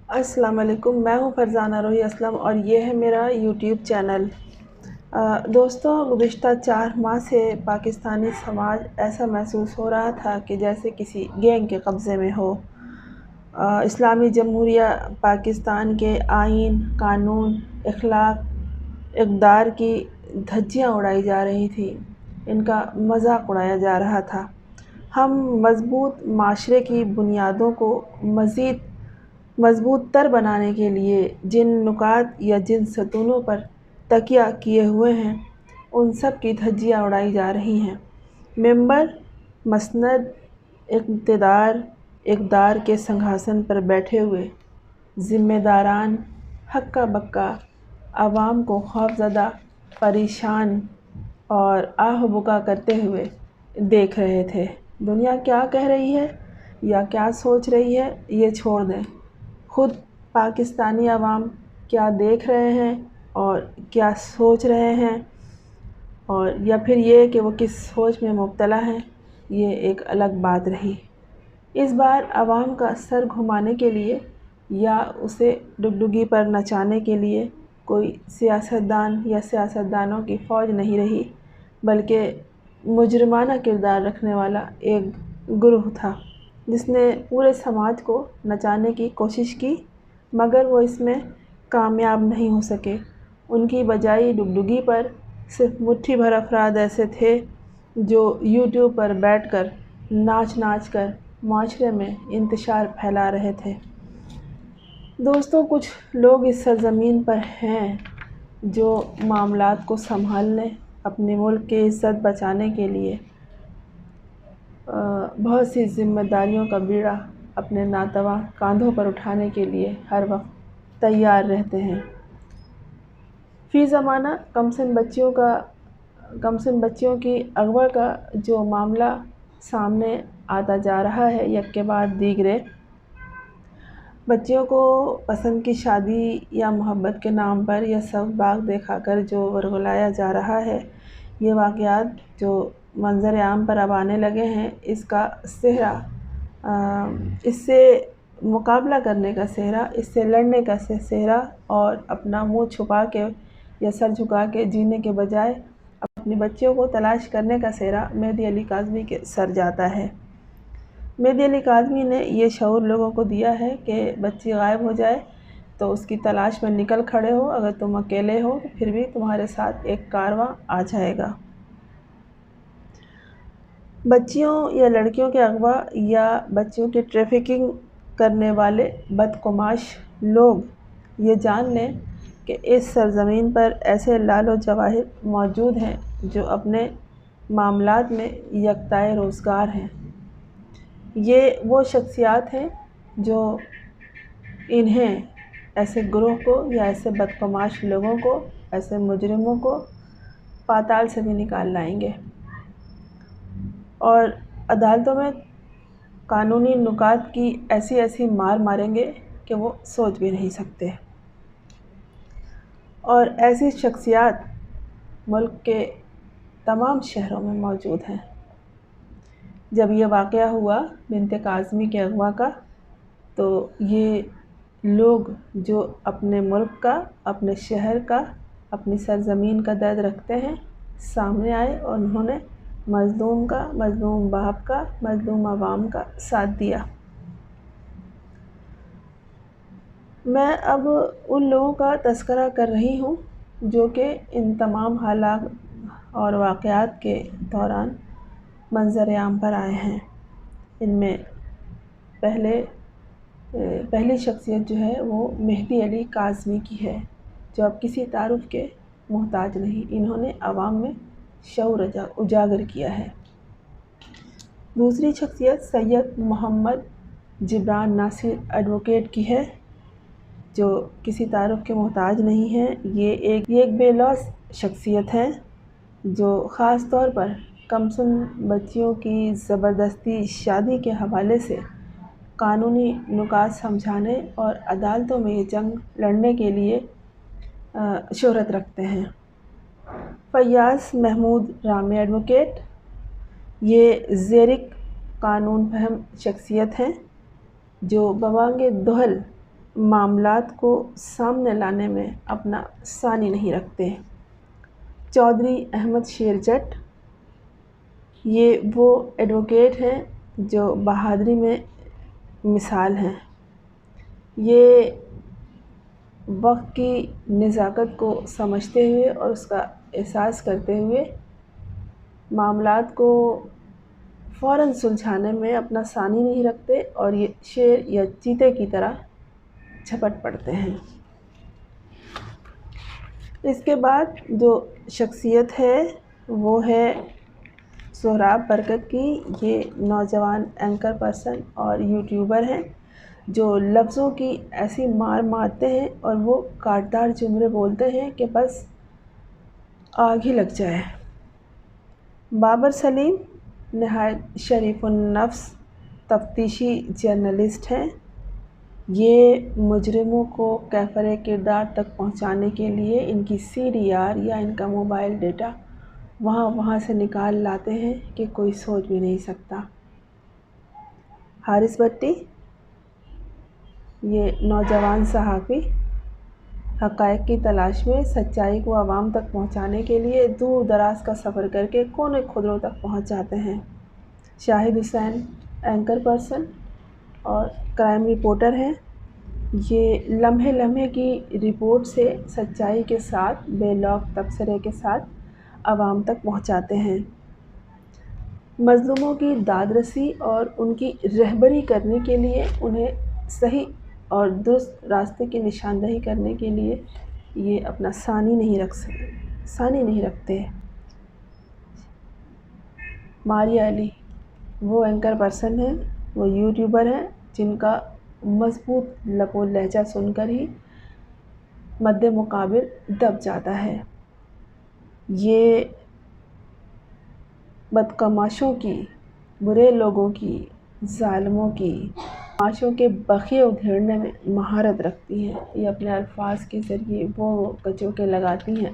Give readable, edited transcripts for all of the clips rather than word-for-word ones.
السلام علیکم، میں ہوں فرزانہ روحی اسلم اور یہ ہے میرا یوٹیوب چینل۔ دوستوں، گزشتہ 4 ماہ سے پاکستانی سماج ایسا محسوس ہو رہا تھا کہ جیسے کسی گینگ کے قبضے میں ہو۔ اسلامی جمہوریہ پاکستان کے آئین، قانون، اخلاق، اقدار کی دھجیاں اڑائی جا رہی تھیں، ان کا مذاق اڑایا جا رہا تھا۔ ہم مضبوط معاشرے کی بنیادوں کو مزید مضبوط تر بنانے کے لیے جن نکات یا جن ستونوں پر تکیہ کیے ہوئے ہیں، ان سب کی دھجیاں اڑائی جا رہی ہیں۔ ممبر، مسند، اقدار کے سنگھاسن پر بیٹھے ہوئے ذمہ داران ہکا بکا عوام کو خوفزدہ، پریشان اور آہ بکا کرتے ہوئے دیکھ رہے تھے۔ دنیا کیا کہہ رہی ہے یا کیا سوچ رہی ہے، یہ چھوڑ دیں۔ خود پاکستانی عوام کیا دیکھ رہے ہیں اور کیا سوچ رہے ہیں، اور یا پھر یہ کہ وہ کس سوچ میں مبتلا ہیں، یہ ایک الگ بات رہی۔ اس بار عوام کا سر گھمانے کے لیے یا اسے ڈگڈگی پر نچانے کے لیے کوئی سیاستدان یا سیاستدانوں کی فوج نہیں رہی، بلکہ مجرمانہ کردار رکھنے والا ایک گروہ تھا جس نے پورے سماج کو نچانے کی کوشش کی، مگر وہ اس میں کامیاب نہیں ہو سکے۔ ان کی بجائی ڈگڈگی پر صرف مٹھی بھر افراد ایسے تھے جو یوٹیوب پر بیٹھ کر ناچ کر معاشرے میں انتشار پھیلا رہے تھے۔ دوستوں، کچھ لوگ اس سرزمین پر ہیں جو معاملات کو سنبھالنے، اپنے ملک کی عزت بچانے کے لیے بہت سی ذمہ داریوں کا بیڑا اپنے ناتواں کاندھوں پر اٹھانے کے لیے ہر وقت تیار رہتے ہیں۔ فی زمانہ کمسن بچیوں کی اغوا کا جو معاملہ سامنے آتا جا رہا ہے، یک کے بعد دیگرے بچیوں کو پسند کی شادی یا محبت کے نام پر یا سبز باغ دکھا کر جو ورگلایا جا رہا ہے، یہ واقعات جو منظر عام پر اب آنے لگے ہیں، اس کا صحرا، اس سے مقابلہ کرنے کا صحرا، اس سے لڑنے کا صحرا اور اپنا منہ چھپا کے یا سر جھکا کے جینے کے بجائے اپنی بچیوں کو تلاش کرنے کا صحرا مہدی علی کاظمی کے سر جاتا ہے۔ مہدی علی کاظمی نے یہ شعور لوگوں کو دیا ہے کہ بچی غائب ہو جائے تو اس کی تلاش میں نکل کھڑے ہو، اگر تم اکیلے ہو تو پھر بھی تمہارے ساتھ ایک کارواں آ جائے گا۔ بچیوں یا لڑکیوں کے اغوا یا بچیوں کی ٹریفکنگ کرنے والے بدقماش لوگ یہ جان لیں کہ اس سرزمین پر ایسے لال و جواہر موجود ہیں جو اپنے معاملات میں یکتائے روزگار ہیں۔ یہ وہ شخصیات ہیں جو انہیں، ایسے گروہ کو یا ایسے بدقماش لوگوں کو، ایسے مجرموں کو پاتال سے بھی نکال لائیں گے اور عدالتوں میں قانونی نکات کی ایسی مار ماریں گے کہ وہ سوچ بھی نہیں سکتے۔ اور ایسی شخصیات ملک کے تمام شہروں میں موجود ہیں۔ جب یہ واقعہ ہوا بنت کاظمی کے اغوا کا، تو یہ لوگ جو اپنے ملک کا، اپنے شہر کا، اپنی سرزمین کا درد رکھتے ہیں، سامنے آئے اور انہوں نے مظلوم کا، مظلوم باپ کا، مظلوم عوام کا ساتھ دیا۔ میں اب ان لوگوں کا تذکرہ کر رہی ہوں جو کہ ان تمام حالات اور واقعات کے دوران منظر عام پر آئے ہیں۔ ان میں پہلی شخصیت جو ہے وہ مہدی علی کاظمی کی ہے، جو اب کسی تعارف کے محتاج نہیں۔ انہوں نے عوام میں شعور اجاگر کیا ہے۔ دوسری شخصیت سید محمد جبران ناصر ایڈوکیٹ کی ہے، جو کسی تعارف کے محتاج نہیں ہیں۔ یہ ایک بے لوث شخصیت ہے جو خاص طور پر کمسن بچیوں کی زبردستی شادی کے حوالے سے قانونی نکات سمجھانے اور عدالتوں میں یہ جنگ لڑنے کے لیے شہرت رکھتے ہیں۔ فیاض محمود رامی ایڈوکیٹ، یہ زیرک قانون فہم شخصیت ہیں جو بوانگ دہل معاملات کو سامنے لانے میں اپنا ثانی نہیں رکھتے۔ چودھری احمد شیر جٹ یہ وہ ایڈوکیٹ ہیں جو بہادری میں مثال ہیں۔ یہ وقت کی نزاکت کو سمجھتے ہوئے اور اس کا احساس کرتے ہوئے معاملات کو فوراً سلجھانے میں اپنا ثانی نہیں رکھتے اور یہ شیر یا چیتے کی طرح جھپٹ پڑتے ہیں۔ اس کے بعد جو شخصیت ہے وہ ہے سہراب برکت کی۔ یہ نوجوان اینکر پرسن اور یوٹیوبر ہیں جو لفظوں کی ایسی مار مارتے ہیں اور وہ کاٹدار جملے بولتے ہیں کہ بس آگ ہی لگ جائے۔ بابر سلیم نہایت شریف النفس تفتیشی جرنلسٹ ہیں۔ یہ مجرموں کو کیفر کردار تک پہنچانے کے لیے ان کی سی ڈی آر یا ان کا موبائل ڈیٹا وہاں سے نکال لاتے ہیں کہ کوئی سوچ بھی نہیں سکتا۔ حارث بھٹی یہ نوجوان صحافی حقائق کی تلاش میں سچائی کو عوام تک پہنچانے کے لیے دور دراز کا سفر کر کے کونے خدروں تک پہنچ جاتے ہیں۔ شاہد حسین اینکر پرسن اور کرائم رپورٹر ہیں۔ یہ لمحے لمحے کی رپورٹ سے سچائی کے ساتھ بے لوگ تبصرے کے ساتھ عوام تک پہنچاتے ہیں۔ مظلوموں کی داد رسی اور ان کی رہبری کرنے کے لیے انہیں صحیح اور درست راستے کی نشاندہی کرنے کے لیے یہ اپنا ثانی نہیں رکھتے۔ ماریہ علی وہ اینکر پرسن ہیں، وہ یوٹیوبر ہیں جن کا مضبوط لب و لہجہ سن کر ہی مد مقابل دب جاتا ہے۔ یہ بدقماشوں کی، برے لوگوں کی، ظالموں کی معاشوں کے بخیے ادھیڑنے میں مہارت رکھتی ہیں۔ یہ اپنے الفاظ کے ذریعے وہ کچوکے لگاتی ہیں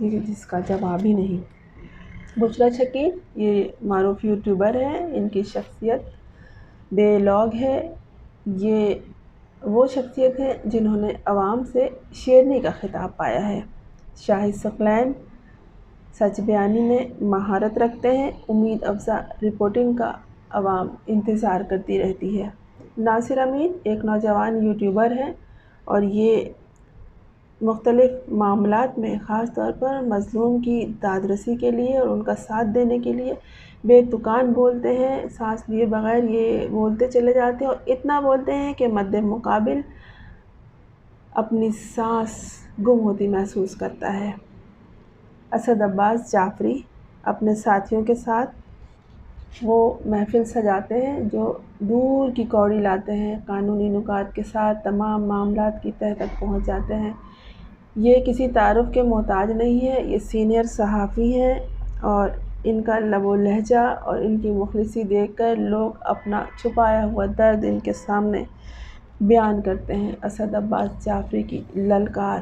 جس کا جواب ہی نہیں۔ بشریٰ شکیل یہ معروف یوٹیوبر ہیں۔ ان کی شخصیت بے لوگ ہے۔ یہ وہ شخصیت ہے جنہوں نے عوام سے شیرنی کا خطاب پایا ہے۔ شاہد ثقلین سچ بیانی میں مہارت رکھتے ہیں۔ امید افزا رپورٹنگ کا عوام انتظار کرتی رہتی ہے۔ ناصر امین ایک نوجوان یوٹیوبر ہیں اور یہ مختلف معاملات میں خاص طور پر مظلوم کی داد رسی کے لیے اور ان کا ساتھ دینے کے لیے بے تکان بولتے ہیں۔ سانس لیے بغیر یہ بولتے چلے جاتے ہیں اور اتنا بولتے ہیں کہ مد مقابل اپنی سانس گم ہوتی محسوس کرتا ہے۔ اسد عباس جعفری اپنے ساتھیوں کے ساتھ وہ محفل سجاتے ہیں جو دور کی کوڑی لاتے ہیں، قانونی نکات کے ساتھ تمام معاملات کی تہہ تک پہنچ جاتے ہیں۔ یہ کسی تعارف کے محتاج نہیں ہے، یہ سینئر صحافی ہیں اور ان کا لب و لہجہ اور ان کی مخلصی دیکھ کر لوگ اپنا چھپایا ہوا درد ان کے سامنے بیان کرتے ہیں۔ اسد عباس جعفری کی للکار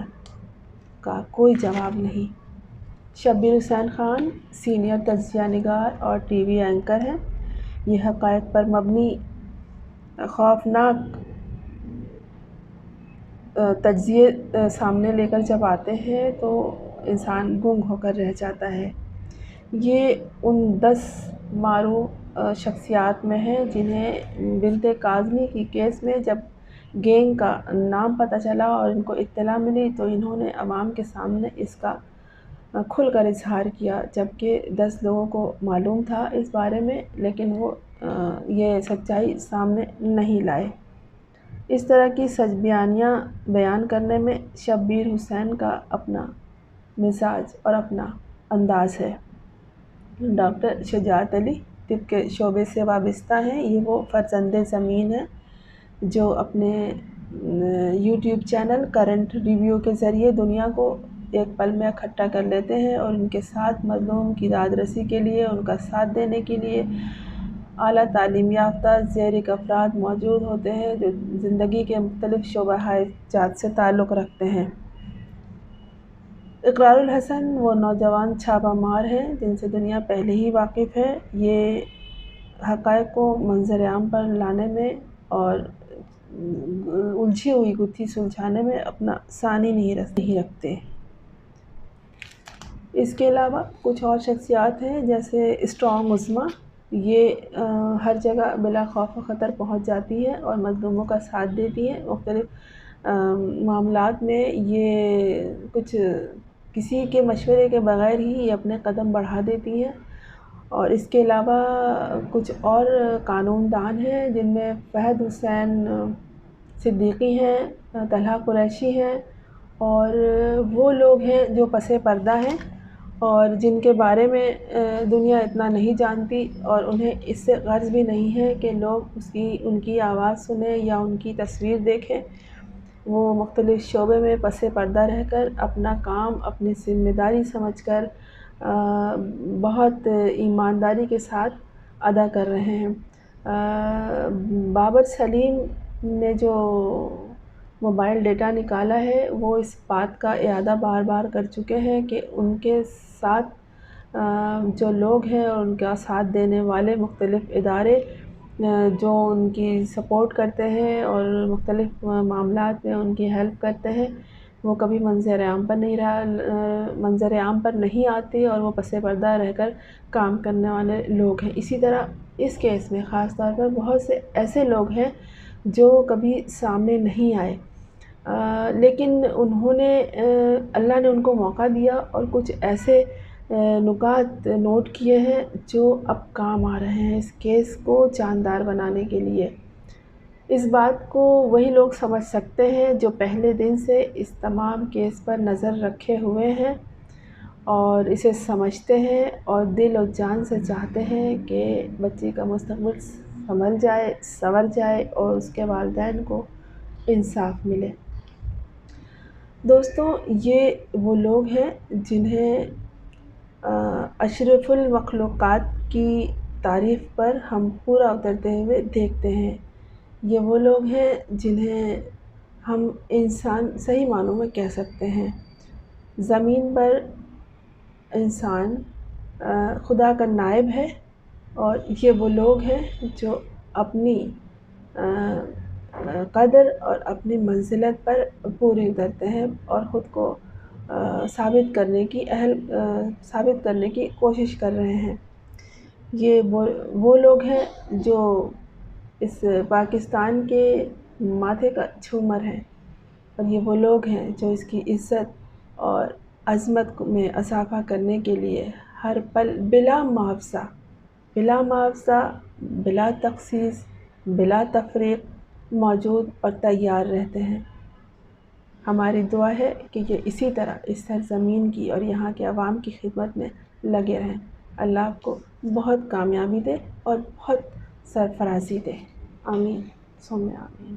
کا کوئی جواب نہیں۔ شبیر حسین خان سینئر تجزیہ نگار اور ٹی وی اینکر ہیں۔ یہ حقائق پر مبنی خوفناک تجزیے سامنے لے کر جب آتے ہیں تو انسان گنگ ہو کر رہ جاتا ہے۔ یہ ان 10 معروف شخصیات میں ہیں جنہیں بنت کاظمی کی کیس میں جب گینگ کا نام پتہ چلا اور ان کو اطلاع ملی تو انہوں نے عوام کے سامنے اس کا کھل کر اظہار کیا، جبکہ 10 لوگوں کو معلوم تھا اس بارے میں لیکن وہ یہ سچائی سامنے نہیں لائے۔ اس طرح کی سچ بیانیاں بیان کرنے میں شبیر حسین کا اپنا مزاج اور اپنا انداز ہے۔ ڈاکٹر شجاعت علی طب کے شعبے سے وابستہ ہیں۔ یہ وہ فرزند زمین ہیں جو اپنے یوٹیوب چینل کرنٹ ریویو کے ذریعے دنیا کو ایک پل میں اکٹھا کر لیتے ہیں اور ان کے ساتھ مظلوم کی داد رسی کے لیے، ان کا ساتھ دینے کے لیے اعلیٰ تعلیم یافتہ زیرک افراد موجود ہوتے ہیں جو زندگی کے مختلف شعبہ جات سے تعلق رکھتے ہیں۔ اقرار الحسن وہ نوجوان چھاپہ مار ہیں جن سے دنیا پہلے ہی واقف ہے۔ یہ حقائق کو منظر عام پر لانے میں اور الجھی ہوئی گتھی سلجھانے میں اپنا ثانی نہیں رکھتے۔ اس کے علاوہ کچھ اور شخصیات ہیں جیسے اسٹرانگ عظمیٰ، یہ ہر جگہ بلا خوف و خطر پہنچ جاتی ہے اور مظلوموں کا ساتھ دیتی ہے۔ مختلف معاملات میں یہ کسی کے مشورے کے بغیر ہی یہ اپنے قدم بڑھا دیتی ہیں۔ اور اس کے علاوہ کچھ اور قانون دان ہیں جن میں فہد حسین صدیقی ہیں، طلحہ قریشی ہیں، اور وہ لوگ ہیں جو پس پردہ ہیں اور جن کے بارے میں دنیا اتنا نہیں جانتی، اور انہیں اس سے غرض بھی نہیں ہے کہ لوگ ان کی آواز سنیں یا ان کی تصویر دیکھیں۔ وہ مختلف شعبے میں پس پردہ رہ کر اپنا کام اپنی ذمہ داری سمجھ کر بہت ایمانداری کے ساتھ ادا کر رہے ہیں۔ بابر سلیم نے جو موبائل ڈیٹا نکالا ہے وہ اس بات کا اعادہ بار بار کر چکے ہیں کہ ان کے ساتھ جو لوگ ہیں اور ان کا ساتھ دینے والے مختلف ادارے جو ان کی سپورٹ کرتے ہیں اور مختلف معاملات میں ان کی ہیلپ کرتے ہیں، وہ کبھی منظر عام پر نہیں آتے اور وہ پس پردہ رہ کر کام کرنے والے لوگ ہیں۔ اسی طرح اس کیس میں خاص طور پر بہت سے ایسے لوگ ہیں جو کبھی سامنے نہیں آئے، لیکن اللہ نے ان کو موقع دیا اور کچھ ایسے نکات نوٹ کیے ہیں جو اب کام آ رہے ہیں اس کیس کو جاندار بنانے کے لیے۔ اس بات کو وہی لوگ سمجھ سکتے ہیں جو پہلے دن سے اس تمام کیس پر نظر رکھے ہوئے ہیں اور اسے سمجھتے ہیں اور دل و جان سے چاہتے ہیں کہ بچی کا مستقبل سنور جائے اور اس کے والدین کو انصاف ملے۔ دوستوں، یہ وہ لوگ ہیں جنہیں اشرف المخلوقات کی تعریف پر ہم پورا اترتے ہوئے دیکھتے ہیں۔ یہ وہ لوگ ہیں جنہیں ہم انسان صحیح معنوں میں کہہ سکتے ہیں۔ زمین پر انسان خدا کا نائب ہے اور یہ وہ لوگ ہیں جو اپنی قدر اور اپنی منزلت پر پورے اترتے ہیں اور خود کو ثابت کرنے کی کوشش کر رہے ہیں۔ یہ وہ لوگ ہیں جو اس پاکستان کے ماتھے کا جھومر ہیں، اور یہ وہ لوگ ہیں جو اس کی عزت اور عظمت میں اضافہ کرنے کے لیے ہر پل بلا معاوضہ، بلا تخصیص، بلا تفریق موجود اور تیار رہتے ہیں۔ ہماری دعا ہے کہ یہ اسی طرح اس سرزمین کی اور یہاں کے عوام کی خدمت میں لگے رہیں۔ اللہ آپ کو بہت کامیابی دے اور بہت سرفرازی دے۔ آمین ثم آمین۔